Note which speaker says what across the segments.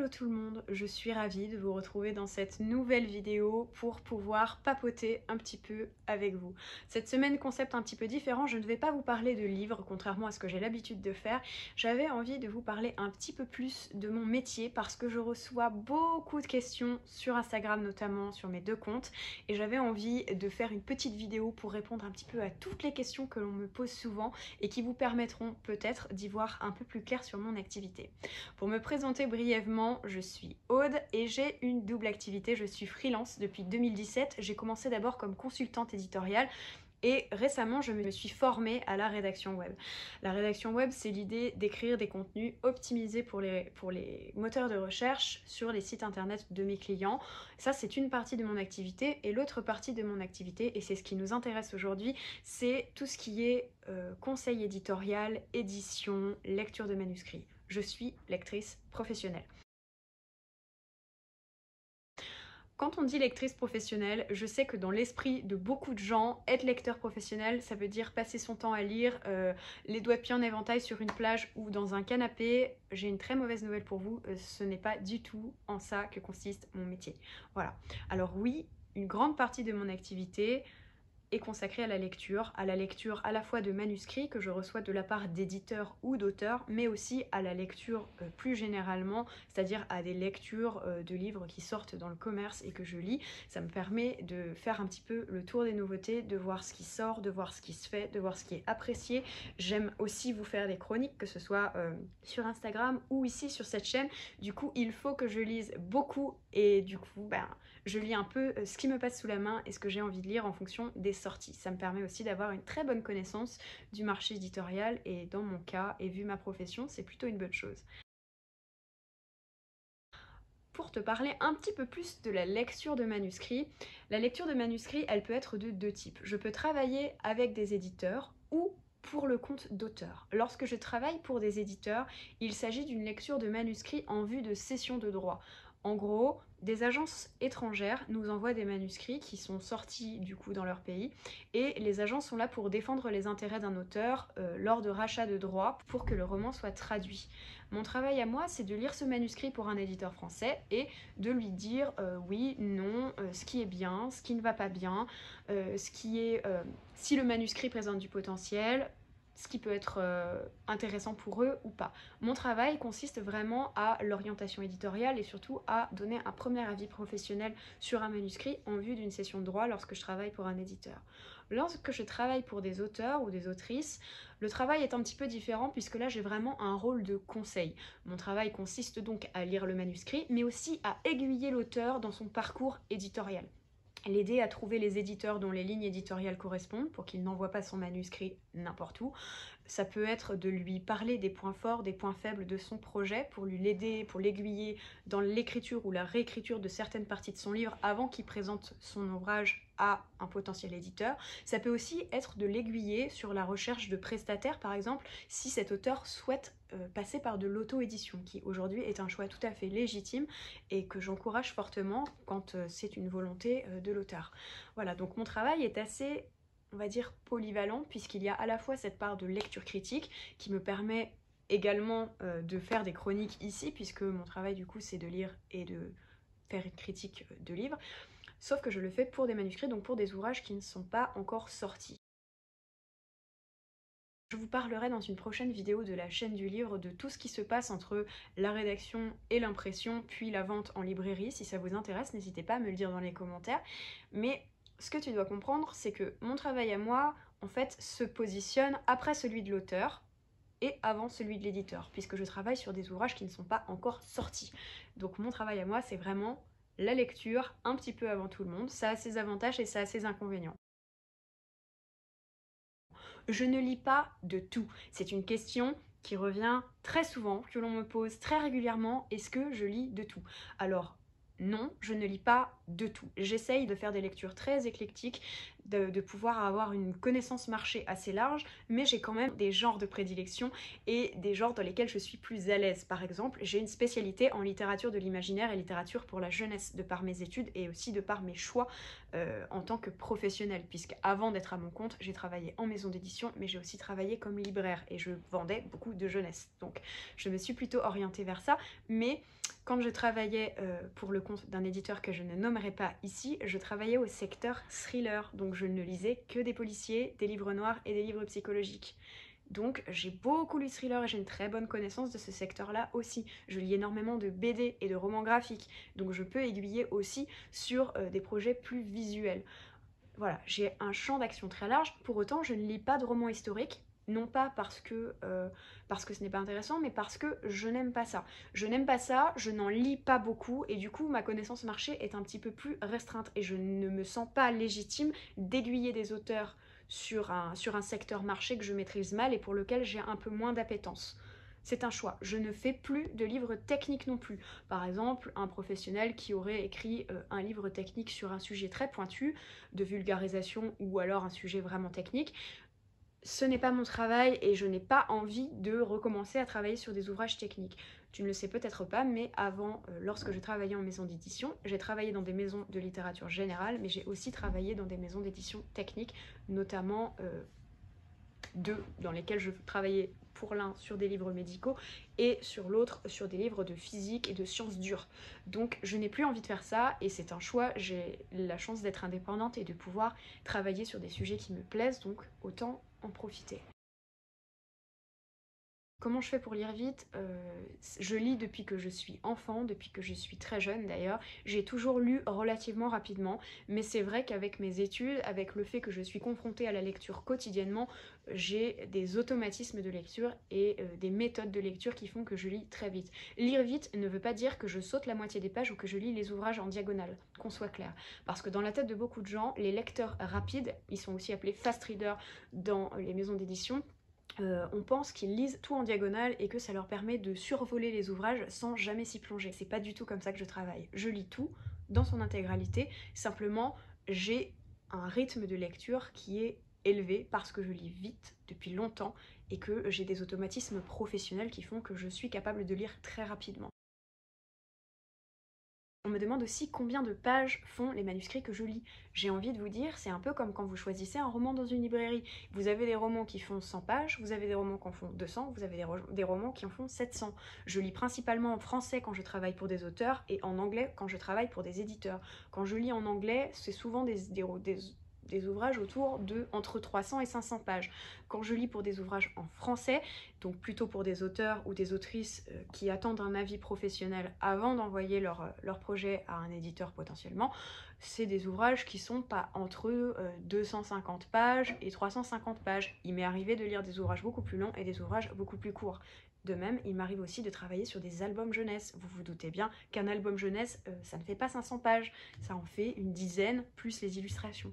Speaker 1: tout le monde, je suis ravie de vous retrouver dans cette nouvelle vidéo pour pouvoir papoter un petit peu avec vous. Cette semaine, concept un petit peu différent, je ne vais pas vous parler de livres, contrairement à ce que j'ai l'habitude de faire. J'avais envie de vous parler un petit peu plus de mon métier parce que je reçois beaucoup de questions sur Instagram, notamment sur mes deux comptes, et j'avais envie de faire une petite vidéo pour répondre un petit peu à toutes les questions que l'on me pose souvent et qui vous permettront peut-être d'y voir un peu plus clair sur mon activité. Pour me présenter brièvement, je suis Aude et j'ai une double activité. Je suis freelance depuis 2017. J'ai commencé d'abord comme consultante éditoriale et récemment, je me suis formée à la rédaction web. La rédaction web, c'est l'idée d'écrire des contenus optimisés pour les moteurs de recherche sur les sites internet de mes clients. Ça, c'est une partie de mon activité. Et l'autre partie de mon activité, et c'est ce qui nous intéresse aujourd'hui, c'est tout ce qui est conseil éditorial, édition, lecture de manuscrits. Je suis lectrice professionnelle. Quand on dit lectrice professionnelle, je sais que dans l'esprit de beaucoup de gens, être lecteur professionnel, ça veut dire passer son temps à lire les doigts de pied en éventail sur une plage ou dans un canapé. J'ai une très mauvaise nouvelle pour vous, ce n'est pas du tout en ça que consiste mon métier. Voilà. Alors oui, une grande partie de mon activité est consacrée à la lecture à la fois de manuscrits que je reçois de la part d'éditeurs ou d'auteurs, mais aussi à la lecture plus généralement, c'est-à-dire à des lectures de livres qui sortent dans le commerce et que je lis. Ça me permet de faire un petit peu le tour des nouveautés, de voir ce qui sort, de voir ce qui se fait, de voir ce qui est apprécié. J'aime aussi vous faire des chroniques, que ce soit sur Instagram ou ici sur cette chaîne. Du coup, il faut que je lise beaucoup et du coup, je lis un peu ce qui me passe sous la main et ce que j'ai envie de lire en fonction des sorties. Ça me permet aussi d'avoir une très bonne connaissance du marché éditorial et dans mon cas, et vu ma profession, c'est plutôt une bonne chose. Pour te parler un petit peu plus de la lecture de manuscrits, la lecture de manuscrits, elle peut être de deux types. Je peux travailler avec des éditeurs ou pour le compte d'auteurs. Lorsque je travaille pour des éditeurs, il s'agit d'une lecture de manuscrits en vue de cession de droits. En gros, des agences étrangères nous envoient des manuscrits qui sont sortis du coup dans leur pays et les agences sont là pour défendre les intérêts d'un auteur lors de rachat de droits pour que le roman soit traduit. Mon travail à moi, c'est de lire ce manuscrit pour un éditeur français et de lui dire oui, non, ce qui est bien, ce qui ne va pas bien, si le manuscrit présente du potentiel, ce qui peut être intéressant pour eux ou pas. Mon travail consiste vraiment à l'orientation éditoriale et surtout à donner un premier avis professionnel sur un manuscrit en vue d'une cession de droit lorsque je travaille pour un éditeur. Lorsque je travaille pour des auteurs ou des autrices, le travail est un petit peu différent puisque là j'ai vraiment un rôle de conseil. Mon travail consiste donc à lire le manuscrit mais aussi à aiguiller l'auteur dans son parcours éditorial. L'aider à trouver les éditeurs dont les lignes éditoriales correspondent pour qu'il n'envoie pas son manuscrit n'importe où. Ça peut être de lui parler des points forts, des points faibles de son projet pour l'aider, pour l'aiguiller dans l'écriture ou la réécriture de certaines parties de son livre avant qu'il présente son ouvrage à un potentiel éditeur. Ça peut aussi être de l'aiguiller sur la recherche de prestataires, par exemple, si cet auteur souhaite passer par de l'auto-édition, qui aujourd'hui est un choix tout à fait légitime et que j'encourage fortement quand c'est une volonté de l'auteur. Voilà, donc mon travail est assez, on va dire, polyvalent puisqu'il y a à la fois cette part de lecture critique qui me permet également de faire des chroniques ici puisque mon travail du coup c'est de lire et de faire une critique de livres, sauf que je le fais pour des manuscrits, donc pour des ouvrages qui ne sont pas encore sortis. Je vous parlerai dans une prochaine vidéo de la chaîne du livre de tout ce qui se passe entre la rédaction et l'impression, puis la vente en librairie. Si ça vous intéresse, n'hésitez pas à me le dire dans les commentaires. Mais ce que tu dois comprendre, c'est que mon travail à moi, en fait, se positionne après celui de l'auteur et avant celui de l'éditeur, puisque je travaille sur des ouvrages qui ne sont pas encore sortis. Donc mon travail à moi, c'est vraiment la lecture un petit peu avant tout le monde. Ça a ses avantages et ça a ses inconvénients. Je ne lis pas de tout. C'est une question qui revient très souvent, que l'on me pose très régulièrement. Est-ce que je lis de tout? Alors, non, je ne lis pas de tout. J'essaye de faire des lectures très éclectiques, de pouvoir avoir une connaissance marché assez large, mais j'ai quand même des genres de prédilection et des genres dans lesquels je suis plus à l'aise. Par exemple, j'ai une spécialité en littérature de l'imaginaire et littérature pour la jeunesse, de par mes études et aussi de par mes choix en tant que professionnelle, puisque avant d'être à mon compte, j'ai travaillé en maison d'édition, mais j'ai aussi travaillé comme libraire et je vendais beaucoup de jeunesse. Donc je me suis plutôt orientée vers ça, mais Quand je travaillais pour le compte d'un éditeur que je ne nommerai pas ici, je travaillais au secteur thriller, donc je ne lisais que des policiers, des livres noirs et des livres psychologiques. Donc j'ai beaucoup lu thriller et j'ai une très bonne connaissance de ce secteur-là aussi. Je lis énormément de BD et de romans graphiques, donc je peux aiguiller aussi sur des projets plus visuels. Voilà, j'ai un champ d'action très large, pour autant je ne lis pas de romans historiques, non pas parce que ce n'est pas intéressant, mais parce que je n'aime pas ça. Je n'aime pas ça, je n'en lis pas beaucoup, et du coup ma connaissance marché est un petit peu plus restreinte, et je ne me sens pas légitime d'aiguiller des auteurs sur un secteur marché que je maîtrise mal et pour lequel j'ai un peu moins d'appétence. C'est un choix. Je ne fais plus de livres techniques non plus. Par exemple, un professionnel qui aurait écrit un livre technique sur un sujet très pointu, de vulgarisation ou alors un sujet vraiment technique, ce n'est pas mon travail et je n'ai pas envie de recommencer à travailler sur des ouvrages techniques. Tu ne le sais peut-être pas, mais avant, lorsque je travaillais en maison d'édition, j'ai travaillé dans des maisons de littérature générale, mais j'ai aussi travaillé dans des maisons d'édition techniques, notamment deux dans lesquelles je travaillais pour l'un sur des livres médicaux et sur l'autre sur des livres de physique et de sciences dures. Donc je n'ai plus envie de faire ça et c'est un choix. J'ai la chance d'être indépendante et de pouvoir travailler sur des sujets qui me plaisent, donc autant en profiter. Comment je fais pour lire vite? Je lis depuis que je suis enfant, depuis que je suis très jeune d'ailleurs. J'ai toujours lu relativement rapidement, mais c'est vrai qu'avec mes études, avec le fait que je suis confrontée à la lecture quotidiennement, j'ai des automatismes de lecture et des méthodes de lecture qui font que je lis très vite. Lire vite ne veut pas dire que je saute la moitié des pages ou que je lis les ouvrages en diagonale, qu'on soit clair. Parce que dans la tête de beaucoup de gens, les lecteurs rapides, ils sont aussi appelés fast readers dans les maisons d'édition, on pense qu'ils lisent tout en diagonale et que ça leur permet de survoler les ouvrages sans jamais s'y plonger. C'est pas du tout comme ça que je travaille. Je lis tout dans son intégralité, simplement j'ai un rythme de lecture qui est élevé parce que je lis vite depuis longtemps et que j'ai des automatismes professionnels qui font que je suis capable de lire très rapidement. On me demande aussi combien de pages font les manuscrits que je lis. J'ai envie de vous dire, c'est un peu comme quand vous choisissez un roman dans une librairie. Vous avez des romans qui font 100 pages, vous avez des romans qui en font 200, vous avez des romans qui en font 700. Je lis principalement en français quand je travaille pour des auteurs et en anglais quand je travaille pour des éditeurs. Quand je lis en anglais, c'est souvent des ouvrages autour de entre 300 et 500 pages. Quand je lis pour des ouvrages en français, donc plutôt pour des auteurs ou des autrices qui attendent un avis professionnel avant d'envoyer leur projet à un éditeur potentiellement, c'est des ouvrages qui sont pas entre 250 pages et 350 pages. Il m'est arrivé de lire des ouvrages beaucoup plus longs et des ouvrages beaucoup plus courts. De même, il m'arrive aussi de travailler sur des albums jeunesse. Vous vous doutez bien qu'un album jeunesse, ça ne fait pas 500 pages, ça en fait une dizaine, plus les illustrations.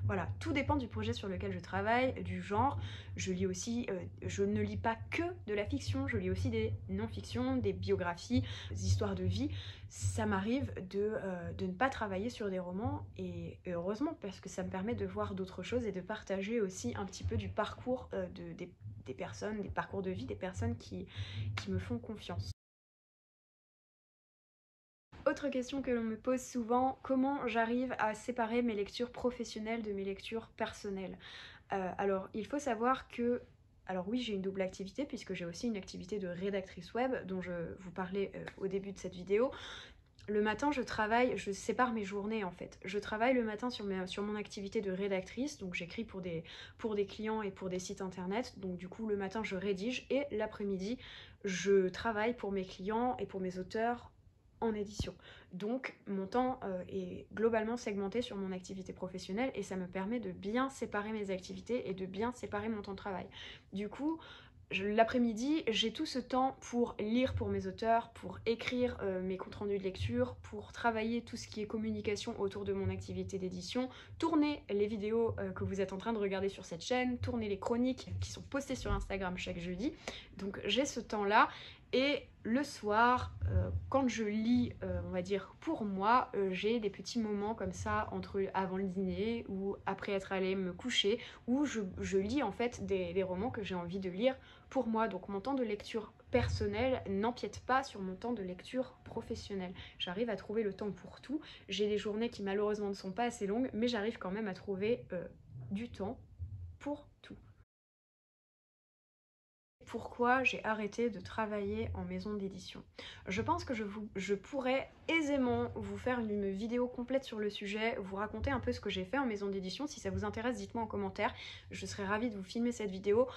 Speaker 1: Voilà, tout dépend du projet sur lequel je travaille, du genre. Je ne lis pas que de la fiction, je lis aussi des non-fictions, des biographies, des histoires de vie. Ça m'arrive de ne pas travailler sur des romans, et heureusement, parce que ça me permet de voir d'autres choses et de partager aussi un petit peu du parcours des personnes, des parcours de vie des personnes qui me font confiance. Autre question que l'on me pose souvent, comment j'arrive à séparer mes lectures professionnelles de mes lectures personnelles? Alors, il faut savoir que... Alors oui, j'ai une double activité puisque j'ai aussi une activité de rédactrice web dont je vous parlais au début de cette vidéo. Le matin, je travaille, je sépare mes journées en fait. Je travaille le matin sur mon activité de rédactrice, donc j'écris pour des clients et pour des sites internet. Donc du coup, le matin, je rédige et l'après-midi, je travaille pour mes clients et pour mes auteurs en édition. Donc mon temps est globalement segmenté sur mon activité professionnelle et ça me permet de bien séparer mes activités et de bien séparer mon temps de travail. Du coup, l'après-midi, j'ai tout ce temps pour lire pour mes auteurs, pour écrire mes comptes rendus de lecture, pour travailler tout ce qui est communication autour de mon activité d'édition, tourner les vidéos que vous êtes en train de regarder sur cette chaîne, tourner les chroniques qui sont postées sur Instagram chaque jeudi. Donc j'ai ce temps-là. Et le soir, quand je lis, on va dire pour moi, j'ai des petits moments comme ça avant le dîner ou après être allée me coucher, où je lis en fait des romans que j'ai envie de lire pour moi. Donc mon temps de lecture personnel n'empiète pas sur mon temps de lecture professionnelle. J'arrive à trouver le temps pour tout. J'ai des journées qui malheureusement ne sont pas assez longues, mais j'arrive quand même à trouver du temps pour tout. Pourquoi j'ai arrêté de travailler en maison d'édition? Je pense que je pourrais aisément vous faire une vidéo complète sur le sujet, vous raconter un peu ce que j'ai fait en maison d'édition. Si ça vous intéresse, dites-moi en commentaire, je serais ravie de vous filmer cette vidéo.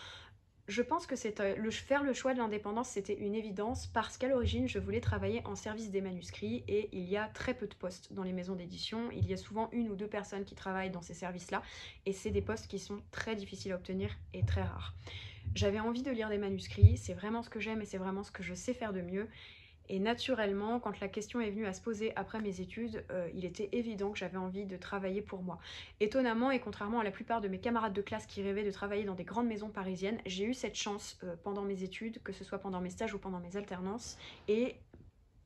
Speaker 1: Je pense que faire le choix de l'indépendance, c'était une évidence parce qu'à l'origine, je voulais travailler en service des manuscrits et il y a très peu de postes dans les maisons d'édition. Il y a souvent 1 ou 2 personnes qui travaillent dans ces services-là et c'est des postes qui sont très difficiles à obtenir et très rares. J'avais envie de lire des manuscrits, c'est vraiment ce que j'aime et c'est vraiment ce que je sais faire de mieux. Et naturellement, quand la question est venue à se poser après mes études, il était évident que j'avais envie de travailler pour moi. Étonnamment, et contrairement à la plupart de mes camarades de classe qui rêvaient de travailler dans des grandes maisons parisiennes, j'ai eu cette chance pendant mes études, que ce soit pendant mes stages ou pendant mes alternances, et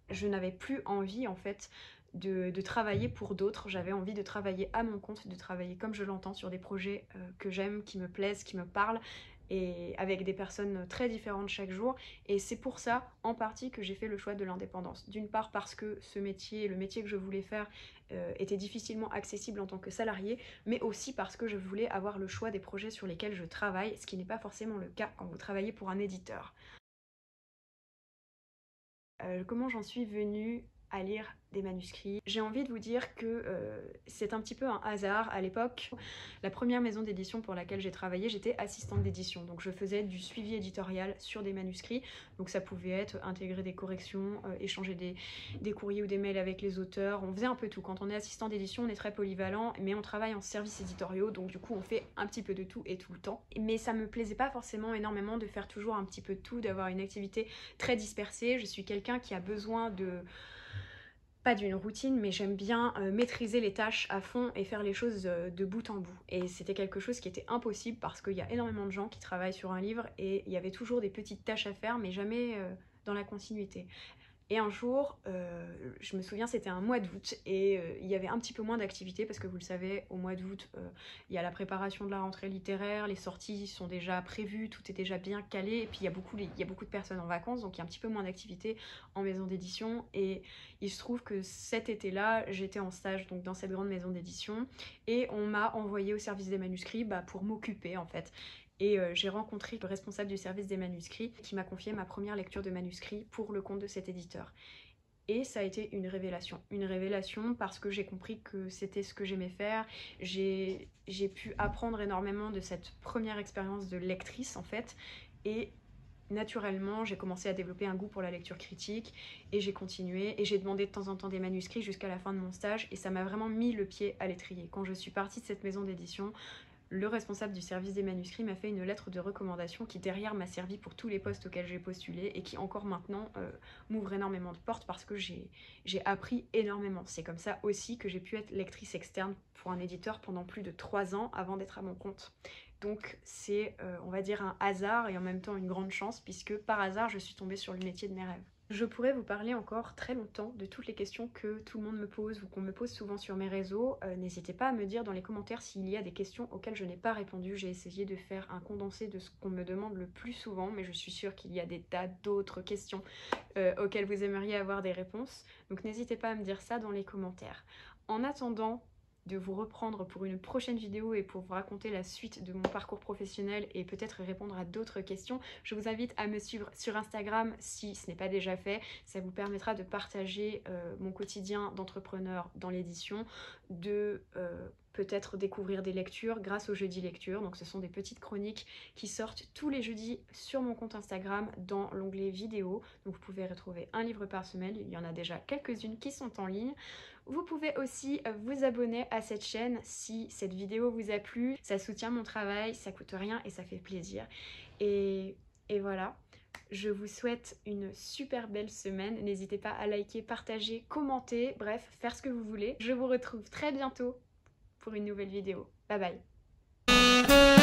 Speaker 1: je n'avais plus envie en fait de travailler pour d'autres, j'avais envie de travailler à mon compte, de travailler comme je l'entends sur des projets que j'aime, qui me plaisent, qui me parlent, et avec des personnes très différentes chaque jour. Et c'est pour ça, en partie, que j'ai fait le choix de l'indépendance. D'une part parce que ce métier, le métier que je voulais faire, était difficilement accessible en tant que salarié, mais aussi parce que je voulais avoir le choix des projets sur lesquels je travaille, ce qui n'est pas forcément le cas quand vous travaillez pour un éditeur. Comment j'en suis venue à lire des manuscrits? J'ai envie de vous dire que c'est un petit peu un hasard. À l'époque, la première maison d'édition pour laquelle j'ai travaillé, j'étais assistante d'édition. Donc je faisais du suivi éditorial sur des manuscrits. Donc ça pouvait être intégrer des corrections, échanger des courriers ou des mails avec les auteurs. On faisait un peu tout. Quand on est assistant d'édition, on est très polyvalent, mais on travaille en services éditoriaux. Donc du coup, on fait un petit peu de tout et tout le temps. Mais ça me plaisait pas forcément énormément de faire toujours un petit peu de tout, d'avoir une activité très dispersée. Je suis quelqu'un qui a besoin de pas d'une routine, mais j'aime bien maîtriser les tâches à fond et faire les choses de bout en bout. Et c'était quelque chose qui était impossible parce qu'il y a énormément de gens qui travaillent sur un livre et il y avait toujours des petites tâches à faire, mais jamais dans la continuité. Et un jour, je me souviens, c'était un mois d'août et il y avait un petit peu moins d'activité parce que vous le savez, au mois d'août, il y a la préparation de la rentrée littéraire, les sorties sont déjà prévues, tout est déjà bien calé et puis il y a beaucoup de personnes en vacances, donc il y a un petit peu moins d'activité en maison d'édition. Et il se trouve que cet été-là, j'étais en stage donc dans cette grande maison d'édition et on m'a envoyée au service des manuscrits pour m'occuper en fait. Et j'ai rencontré le responsable du service des manuscrits qui m'a confié ma première lecture de manuscrits pour le compte de cet éditeur. Et ça a été une révélation parce que j'ai compris que c'était ce que j'aimais faire. J'ai pu apprendre énormément de cette première expérience de lectrice en fait. Et naturellement, j'ai commencé à développer un goût pour la lecture critique et j'ai continué et j'ai demandé de temps en temps des manuscrits jusqu'à la fin de mon stage et ça m'a vraiment mis le pied à l'étrier. Quand je suis partie de cette maison d'édition, le responsable du service des manuscrits m'a fait une lettre de recommandation qui derrière m'a servi pour tous les postes auxquels j'ai postulé et qui encore maintenant m'ouvre énormément de portes parce que j'ai appris énormément. C'est comme ça aussi que j'ai pu être lectrice externe pour un éditeur pendant plus de 3 ans avant d'être à mon compte. Donc c'est, on va dire, un hasard et en même temps une grande chance puisque par hasard je suis tombée sur le métier de mes rêves. Je pourrais vous parler encore très longtemps de toutes les questions que tout le monde me pose ou qu'on me pose souvent sur mes réseaux. N'hésitez pas à me dire dans les commentaires s'il y a des questions auxquelles je n'ai pas répondu. J'ai essayé de faire un condensé de ce qu'on me demande le plus souvent, mais je suis sûre qu'il y a des tas d'autres questions auxquelles vous aimeriez avoir des réponses. Donc n'hésitez pas à me dire ça dans les commentaires. En attendant de vous reprendre pour une prochaine vidéo et pour vous raconter la suite de mon parcours professionnel et peut-être répondre à d'autres questions, je vous invite à me suivre sur Instagram si ce n'est pas déjà fait. Ça vous permettra de partager mon quotidien d'entrepreneur dans l'édition, de peut-être découvrir des lectures grâce au jeudi lecture. Donc ce sont des petites chroniques qui sortent tous les jeudis sur mon compte Instagram dans l'onglet vidéo. Donc vous pouvez retrouver un livre par semaine, il y en a déjà quelques-unes qui sont en ligne. Vous pouvez aussi vous abonner à cette chaîne si cette vidéo vous a plu. Ça soutient mon travail, ça coûte rien et ça fait plaisir. Et voilà, je vous souhaite une super belle semaine. N'hésitez pas à liker, partager, commenter, bref, faire ce que vous voulez. Je vous retrouve très bientôt pour une nouvelle vidéo. Bye bye.